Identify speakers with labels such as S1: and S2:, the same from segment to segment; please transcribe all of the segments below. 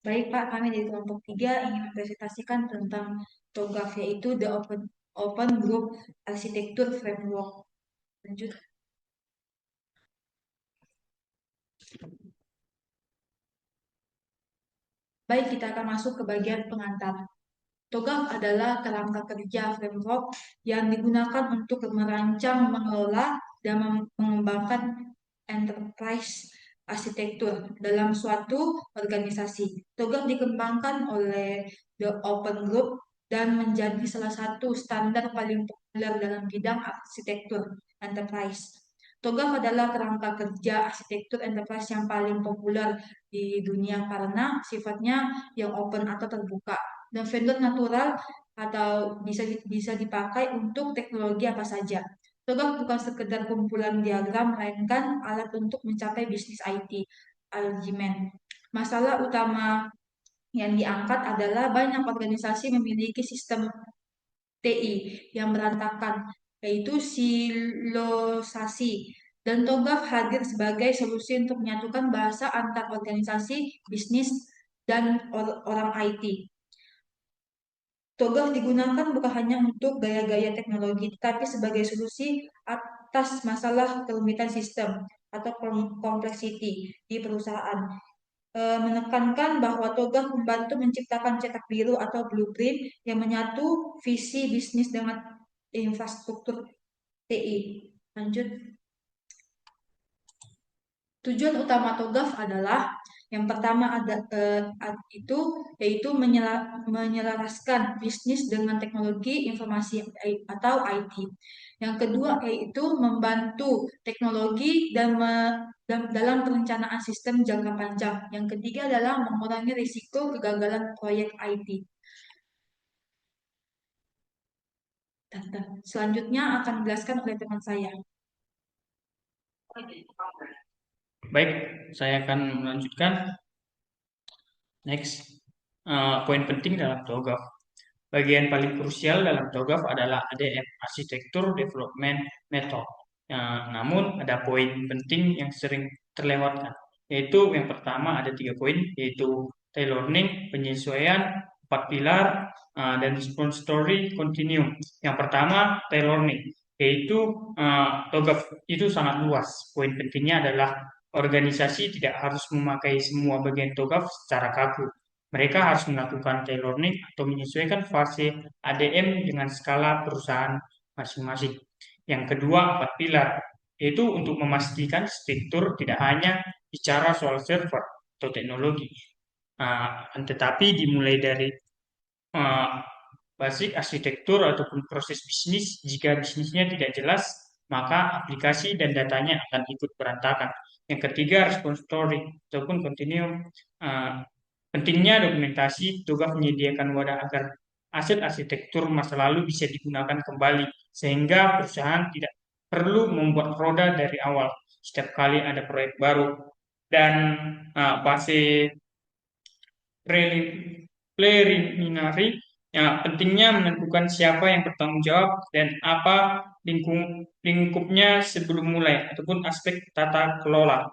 S1: Baik Pak, kami dari kelompok 3 ingin mempresentasikan tentang TOGAF, yaitu The Open Group Architecture Framework. Lanjut. Baik, kita akan masuk ke bagian pengantar. TOGAF adalah kerangka kerja framework yang digunakan untuk merancang, mengelola, dan mengembangkan enterprise arsitektur dalam suatu organisasi. TOGAF dikembangkan oleh The Open Group dan menjadi salah satu standar paling populer dalam bidang arsitektur enterprise. TOGAF adalah kerangka kerja arsitektur enterprise yang paling populer di dunia karena sifatnya yang open atau terbuka dan vendor natural atau bisa dipakai untuk teknologi apa saja. TOGAF bukan sekedar kumpulan diagram, melainkan alat untuk mencapai bisnis IT. Argumen. Masalah utama yang diangkat adalah banyak organisasi memiliki sistem TI yang berantakan, yaitu silosasi. Dan TOGAF hadir sebagai solusi untuk menyatukan bahasa antar organisasi, bisnis, dan orang IT. TOGAF digunakan bukan hanya untuk gaya-gaya teknologi, tetapi sebagai solusi atas masalah kerumitan sistem atau complexity di perusahaan. Menekankan bahwa TOGAF membantu menciptakan cetak biru atau blueprint yang menyatu visi bisnis dengan infrastruktur TI. Lanjut. Tujuan utama TOGAF adalah yang pertama itu yaitu menyelaraskan bisnis dengan teknologi informasi atau IT. Yang kedua yaitu membantu teknologi dalam perencanaan sistem jangka panjang. Yang ketiga adalah mengurangi risiko kegagalan proyek IT. Selanjutnya akan dijelaskan oleh teman saya.
S2: Baik, saya akan melanjutkan. Next, poin penting dalam TOGAF. Bagian paling krusial dalam TOGAF adalah ADM, Arsitektur Development Method. Namun ada poin penting yang sering terlewatkan, yaitu yang pertama ada 3 poin, yaitu tailoring, penyesuaian, 4 pilar, dan response story continuum. Yang pertama, tailoring, yaitu TOGAF itu sangat luas. Poin pentingnya adalah organisasi tidak harus memakai semua bagian TOGAF secara kaku. Mereka harus melakukan tailoring atau menyesuaikan fase ADM dengan skala perusahaan masing-masing. Yang kedua, 4 pilar, yaitu untuk memastikan struktur tidak hanya bicara soal server atau teknologi, tetapi dimulai dari basic arsitektur ataupun proses bisnis. Jika bisnisnya tidak jelas, maka aplikasi dan datanya akan ikut berantakan. Yang ketiga, response story ataupun continuum. Pentingnya dokumentasi, TOGAF menyediakan wadah agar aset arsitektur masa lalu bisa digunakan kembali, sehingga perusahaan tidak perlu membuat roda dari awal setiap kali ada proyek baru. Dan fase preliminary, ya, pentingnya menentukan siapa yang bertanggung jawab dan apa lingkupnya sebelum mulai, ataupun aspek tata kelola.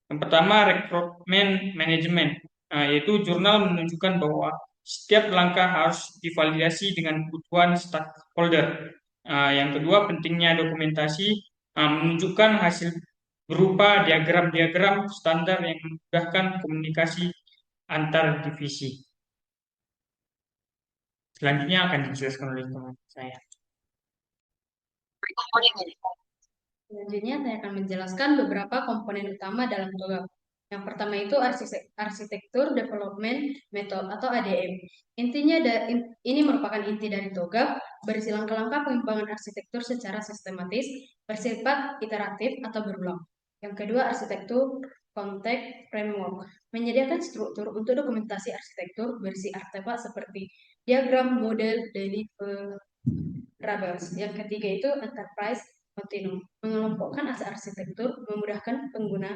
S2: Yang pertama, rekrutmen manajemen, yaitu jurnal menunjukkan bahwa setiap langkah harus divalidasi dengan kebutuhan stakeholder. Yang kedua, pentingnya dokumentasi, menunjukkan hasil berupa diagram-diagram standar yang memudahkan komunikasi antar divisi. Selanjutnya akan dijelaskan oleh teman saya.
S3: Selanjutnya saya akan menjelaskan beberapa komponen utama dalam TOGAF. Yang pertama itu arsitektur development method atau ADM. Intinya ini merupakan inti dari TOGAF, berisi langkah-langkah pengembangan arsitektur secara sistematis, bersifat iteratif atau berulang. Yang kedua, arsitektur context framework, menyediakan struktur untuk dokumentasi arsitektur berisi artefak seperti diagram, model, deliverables. Yang ketiga itu enterprise continuum, mengelompokkan aset arsitektur, memudahkan pengguna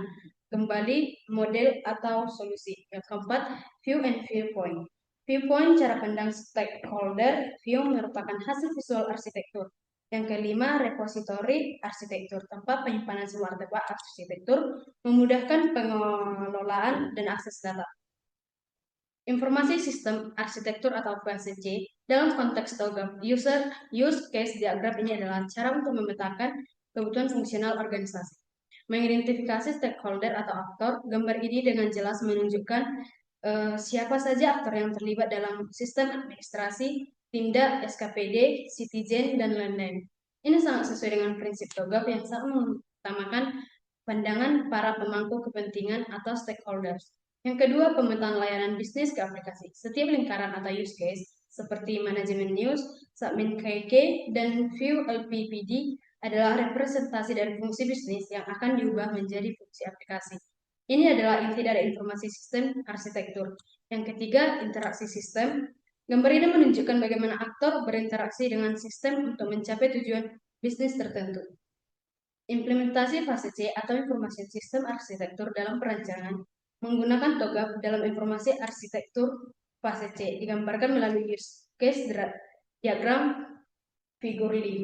S3: kembali model atau solusi. Yang keempat, view and viewpoint. Viewpoint, cara pandang stakeholder. View merupakan hasil visual arsitektur. Yang kelima, repository arsitektur, tempat penyimpanan semua artefak arsitektur, memudahkan pengelolaan dan akses data. Informasi sistem arsitektur atau PSC dalam konteks TOGAF user use case diagram ini adalah cara untuk memetakan kebutuhan fungsional organisasi. Mengidentifikasi stakeholder atau aktor, gambar ini dengan jelas menunjukkan siapa saja aktor yang terlibat dalam sistem administrasi, Pimda, SKPD, Citizen, dan lain-lain. Ini sangat sesuai dengan prinsip TOGAF yang sangat mengutamakan pandangan para pemangku kepentingan atau stakeholders. Yang kedua, pemetaan layanan bisnis ke aplikasi. Setiap lingkaran atau use case, seperti manajemen news, submin KK, dan view LPPD, adalah representasi dari fungsi bisnis yang akan diubah menjadi fungsi aplikasi. Ini adalah inti dari informasi sistem arsitektur. Yang ketiga, interaksi sistem. Gambar ini menunjukkan bagaimana aktor berinteraksi dengan sistem untuk mencapai tujuan bisnis tertentu. Implementasi fase C atau informasi sistem arsitektur dalam perancangan menggunakan TOGAF dalam informasi arsitektur fase C digambarkan melalui use case diagram figur 5.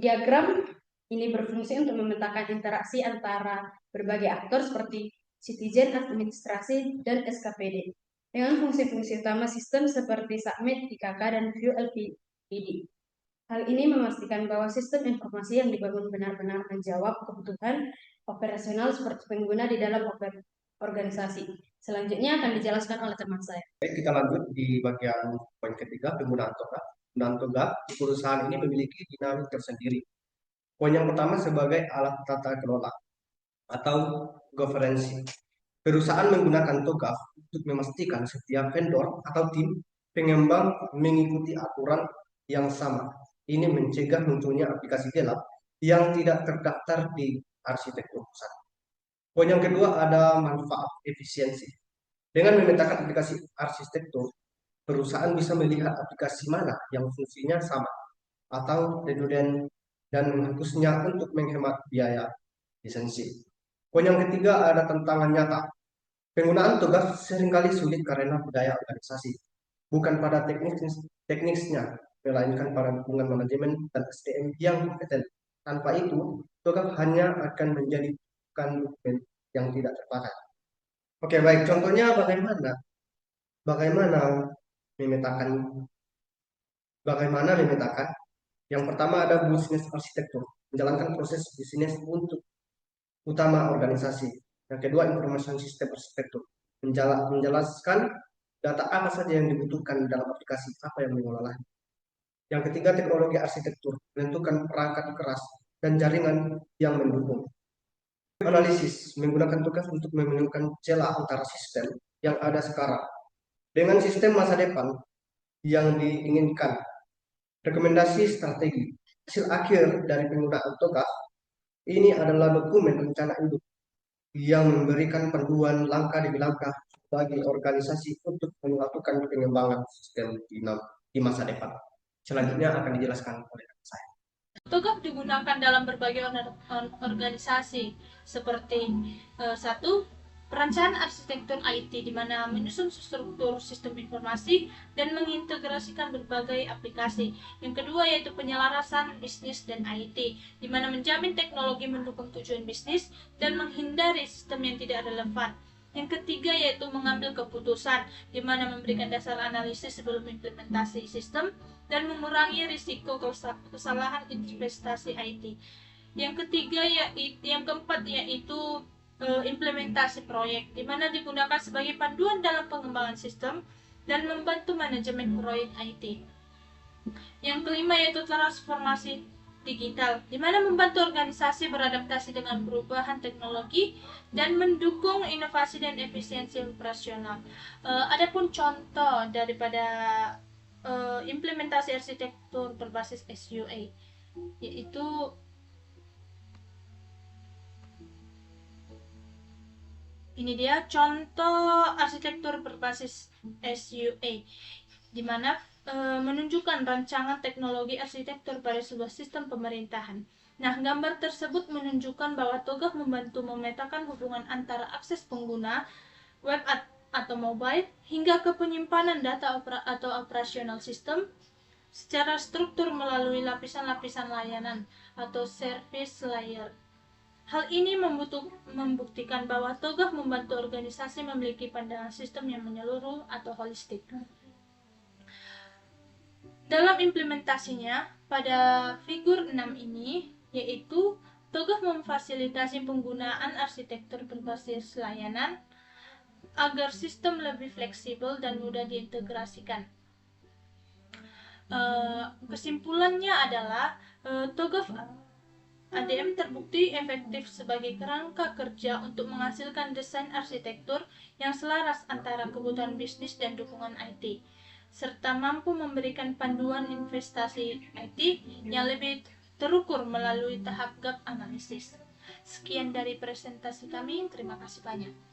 S3: Diagram ini berfungsi untuk memetakan interaksi antara berbagai aktor seperti citizen, administrasi, dan SKPD dengan fungsi-fungsi utama sistem seperti submit, IKK, dan view LPPD. Hal ini memastikan bahwa sistem informasi yang dibangun benar-benar menjawab kebutuhan operasional seperti pengguna di dalam organisasi. Selanjutnya akan dijelaskan oleh teman saya.
S4: Baik, kita lanjut di bagian poin ketiga, penggunaan TOGAF. Penggunaan TOGAF di perusahaan ini memiliki dinamik tersendiri. Poin yang pertama sebagai alat tata kelola atau governance. Perusahaan menggunakan TOGAF untuk memastikan setiap vendor atau tim pengembang mengikuti aturan yang sama. Ini mencegah munculnya aplikasi gelap yang tidak terdaftar di arsitektur pusat. Poin yang kedua ada manfaat efisiensi. Dengan memetakan aplikasi arsitektur, perusahaan bisa melihat aplikasi mana yang fungsinya sama atau redundant dan menghapusnya untuk menghemat biaya lisensi. Poin yang ketiga ada tantangan nyata. Penggunaan TOGAF seringkali sulit karena budaya organisasi, bukan pada teknisnya, melainkan pada dukungan manajemen dan SDM yang kompeten. Tanpa itu, TOGAF hanya akan menjadi dokumen yang tidak terpakai. Oke, baik. Contohnya bagaimana memetakan memetakan. Yang pertama ada business arsitektur, menjalankan proses bisnis untuk utama organisasi. Yang kedua, information system arsitektur, menjelaskan data apa saja yang dibutuhkan dalam aplikasi, apa yang mengelolanya. Yang ketiga, teknologi arsitektur, menentukan perangkat keras dan jaringan yang mendukung. Analisis, menggunakan tugas untuk menemukan celah antara sistem yang ada sekarang dengan sistem masa depan yang diinginkan. Rekomendasi strategi, hasil akhir dari penggunaan TOGAF ini adalah dokumen rencana induk yang memberikan panduan langkah demi langkah bagi organisasi untuk melakukan pengembangan sistem di masa depan. Selanjutnya akan dijelaskan oleh saya.
S5: TOGAF digunakan dalam berbagai organisasi seperti satu, perencanaan arsitektur IT di mana menyusun struktur sistem informasi dan mengintegrasikan berbagai aplikasi. Yang kedua yaitu penyelarasan bisnis dan IT di mana menjamin teknologi mendukung tujuan bisnis dan menghindari sistem yang tidak relevan. Yang ketiga yaitu mengambil keputusan di mana memberikan dasar analisis sebelum implementasi sistem dan mengurangi risiko kesalahan investasi IT. Yang keempat yaitu implementasi proyek, di mana digunakan sebagai panduan dalam pengembangan sistem dan membantu manajemen proyek IT. Yang kelima yaitu transformasi digital, di mana membantu organisasi beradaptasi dengan perubahan teknologi dan mendukung inovasi dan efisiensi operasional. Adapun contoh daripada implementasi arsitektur berbasis SUA, yaitu ini dia contoh arsitektur berbasis SUA, di mana menunjukkan rancangan teknologi arsitektur pada sebuah sistem pemerintahan. Nah, gambar tersebut menunjukkan bahwa TOGAF membantu memetakan hubungan antara akses pengguna, web atau mobile, hingga ke penyimpanan data atau operasional sistem secara struktur melalui lapisan-lapisan layanan atau service layer. Hal ini membuktikan bahwa TOGAF membantu organisasi memiliki pandangan sistem yang menyeluruh atau holistik. Dalam implementasinya, pada figur 6 ini, yaitu TOGAF memfasilitasi penggunaan arsitektur berbasis layanan agar sistem lebih fleksibel dan mudah diintegrasikan. Kesimpulannya adalah TOGAF ADM terbukti efektif sebagai kerangka kerja untuk menghasilkan desain arsitektur yang selaras antara kebutuhan bisnis dan dukungan IT, serta mampu memberikan panduan investasi IT yang lebih terukur melalui tahap gap analisis. Sekian dari presentasi kami, terima kasih banyak.